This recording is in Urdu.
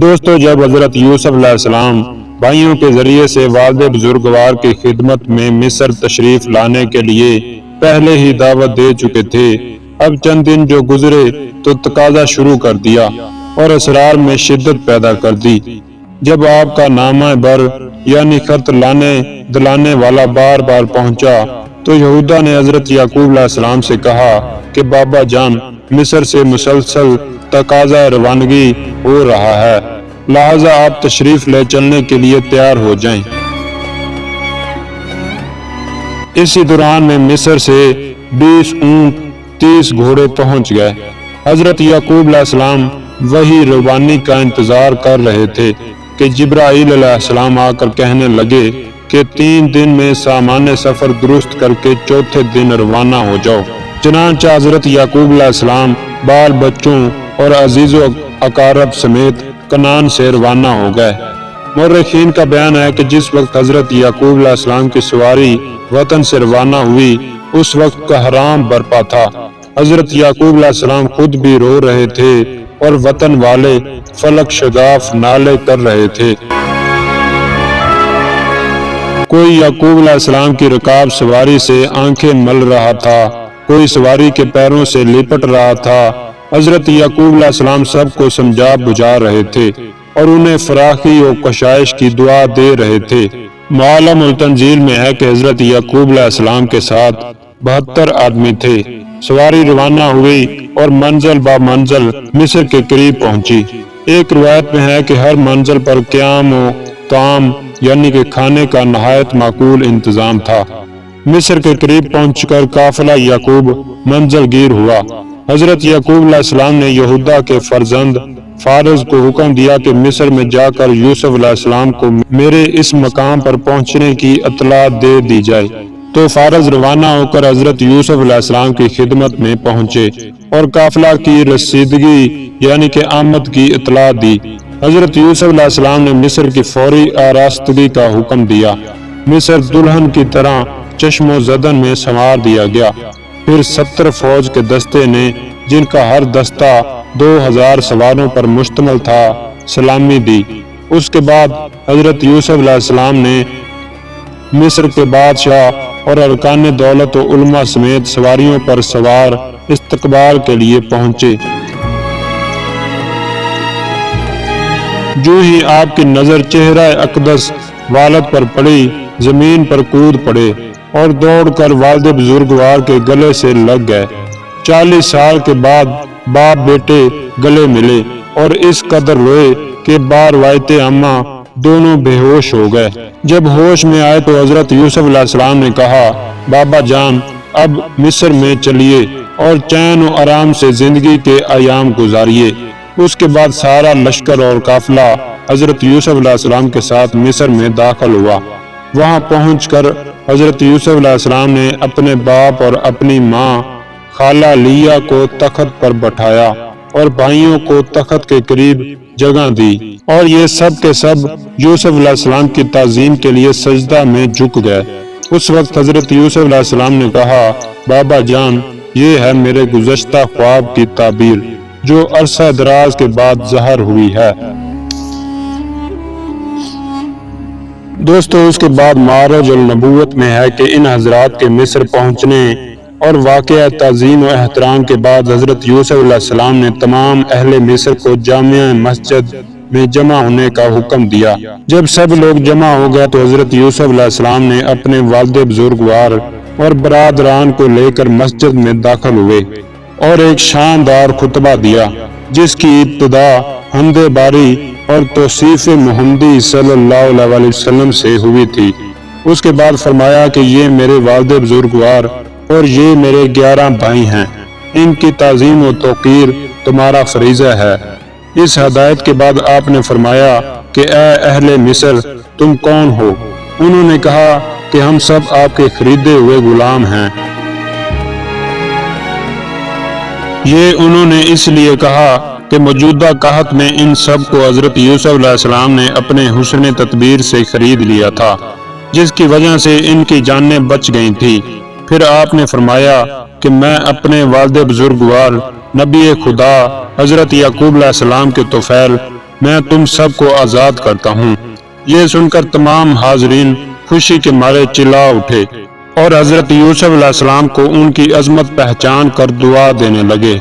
دوستو، جب حضرت یوسف علیہ السلام بھائیوں کے ذریعے سے والد بزرگوار کی خدمت میں مصر تشریف لانے کے لیے پہلے ہی دعوت دے چکے تھے، اب چند دن جو گزرے تو تقاضا شروع کر دیا اور اسرار میں شدت پیدا کر دی۔ جب آپ کا نامہ بر یعنی خط لانے دلانے والا بار بار پہنچا تو یہودا نے حضرت یعقوب علیہ السلام سے کہا کہ بابا جان، مصر سے مسلسل تقاضا روانگی ہو رہا ہے، لہذا آپ تشریف لے چلنے کے لیے تیار ہو جائیں۔ اسی دوران میں مصر سے 20 اونٹ 30 گھوڑے پہنچ گئے۔ حضرت یعقوب علیہ السلام وہی روانی کا انتظار کر رہے تھے کہ جبرائیل علیہ السلام آ کر کہنے لگے کہ 3 دن میں سامان سفر درست کر کے چوتھے دن روانہ ہو جاؤ۔ چنانچہ حضرت یعقوب علیہ السلام بال بچوں اور عزیز و اقارب سمیت کنعان سے روانہ ہو گئے۔ مورخین کا بیان ہے کہ جس وقت حضرت یعقوب علیہ السلام کی سواری وطن سے روانہ ہوئی اس وقت قحرام برپا تھا۔ حضرت یعقوب علیہ السلام خود بھی رو رہے تھے اور وطن والے فلک شگاف نالے کر رہے تھے۔ کوئی یعقوب علیہ السلام کی رکاب سواری سے آنکھیں مل رہا تھا، کوئی سواری کے پیروں سے لپٹ رہا تھا۔ حضرت یعقوب علیہ السلام سب کو سمجھا بجھا رہے تھے اور انہیں فراخی و کشائش کی دعا دے رہے تھے۔ معلم التنزیل میں ہے کہ حضرت یعقوب علیہ السلام کے ساتھ 72 آدمی تھے۔ سواری روانہ ہوئی اور منزل با منزل مصر کے قریب پہنچی۔ ایک روایت میں ہے کہ ہر منزل پر قیام و طعام یعنی کہ کھانے کا نہایت معقول انتظام تھا۔ مصر کے قریب پہنچ کر قافلہ یعقوب منزل گیر ہوا۔ حضرت یعقوب علیہ السلام نے یہودا کے فرزند فارز کو حکم دیا کہ مصر میں جا کر یوسف علیہ السلام کو میرے اس مقام پر پہنچنے کی اطلاع دے دی جائے۔ تو فارز روانہ ہو کر حضرت یوسف علیہ السلام کی خدمت میں پہنچے اور قافلہ کی رسیدگی یعنی کہ آمد کی اطلاع دی۔ حضرت یوسف علیہ السلام نے مصر کی فوری آراستگی کا حکم دیا۔ مصر دلہن کی طرح چشم و زدن میں سنوار دیا گیا۔ پھر 70 فوج کے دستے نے، جن کا ہر دستہ 2000 سواروں پر مشتمل تھا، سلامی دی۔ اس کے بعد حضرت یوسف علیہ السلام نے مصر کے بادشاہ اور ارکان دولت و علماء سمیت سواریوں پر سوار استقبال کے لیے پہنچے۔ جو ہی آپ کی نظر چہرہ اقدس والد پر پڑی، زمین پر کود پڑے اور دوڑ کر والد بزرگوار کے گلے سے لگ گئے۔ 40 سال کے بعد باپ بیٹے گلے ملے اور اس قدر روئے کہ بار روایت عامہ دونوں بے ہوش ہو گئے۔ جب ہوش میں آئے تو حضرت یوسف علیہ السلام نے کہا، بابا جان، اب مصر میں چلیے اور چین و آرام سے زندگی کے ایام گزاریے۔ اس کے بعد سارا لشکر اور قافلہ حضرت یوسف علیہ السلام کے ساتھ مصر میں داخل ہوا۔ وہاں پہنچ کر حضرت یوسف علیہ السلام نے اپنے باپ اور اپنی ماں خالہ لیہ کو تخت پر بٹھایا اور بھائیوں کو تخت کے قریب جگہ دی، اور یہ سب کے سب یوسف علیہ السلام کی تعظیم کے لیے سجدہ میں جھک گئے۔ اس وقت حضرت یوسف علیہ السلام نے کہا، بابا جان، یہ ہے میرے گزشتہ خواب کی تعبیر جو عرصہ دراز کے بعد ظاہر ہوئی ہے۔ دوستو، اس کے بعد معرج النبوت میں ہے کہ ان حضرات کے مصر پہنچنے اور واقعہ تعظیم و احترام کے بعد حضرت یوسف علیہ السلام نے تمام اہل مصر کو جامع مسجد میں جمع ہونے کا حکم دیا۔ جب سب لوگ جمع ہو گئے تو حضرت یوسف علیہ السلام نے اپنے والد بزرگوار اور برادران کو لے کر مسجد میں داخل ہوئے اور ایک شاندار خطبہ دیا، جس کی ابتدا حمد باری اور توصیف محمدی صلی اللہ علیہ وسلم سے ہوئی تھی۔ اس کے بعد فرمایا کہ یہ میرے والد بزرگوار اور یہ میرے 11 بھائی ہیں، ان کی تعظیم و توقیر تمہارا فریضہ ہے۔ اس ہدایت کے بعد آپ نے فرمایا کہ اے اہل مصر، تم کون ہو؟ انہوں نے کہا کہ ہم سب آپ کے خریدے ہوئے غلام ہیں۔ یہ انہوں نے اس لیے کہا کہ موجودہ قحط میں ان سب کو حضرت یوسف علیہ السلام نے اپنے حسن تدبیر سے خرید لیا تھا، جس کی وجہ سے ان کی جانیں بچ گئی تھی۔ پھر آپ نے فرمایا کہ میں اپنے والد بزرگوار نبی خدا حضرت یعقوب علیہ السلام کے طفیل میں تم سب کو آزاد کرتا ہوں۔ یہ سن کر تمام حاضرین خوشی کے مارے چلا اٹھے اور حضرت یوسف علیہ السلام کو ان کی عظمت پہچان کر دعا دینے لگے۔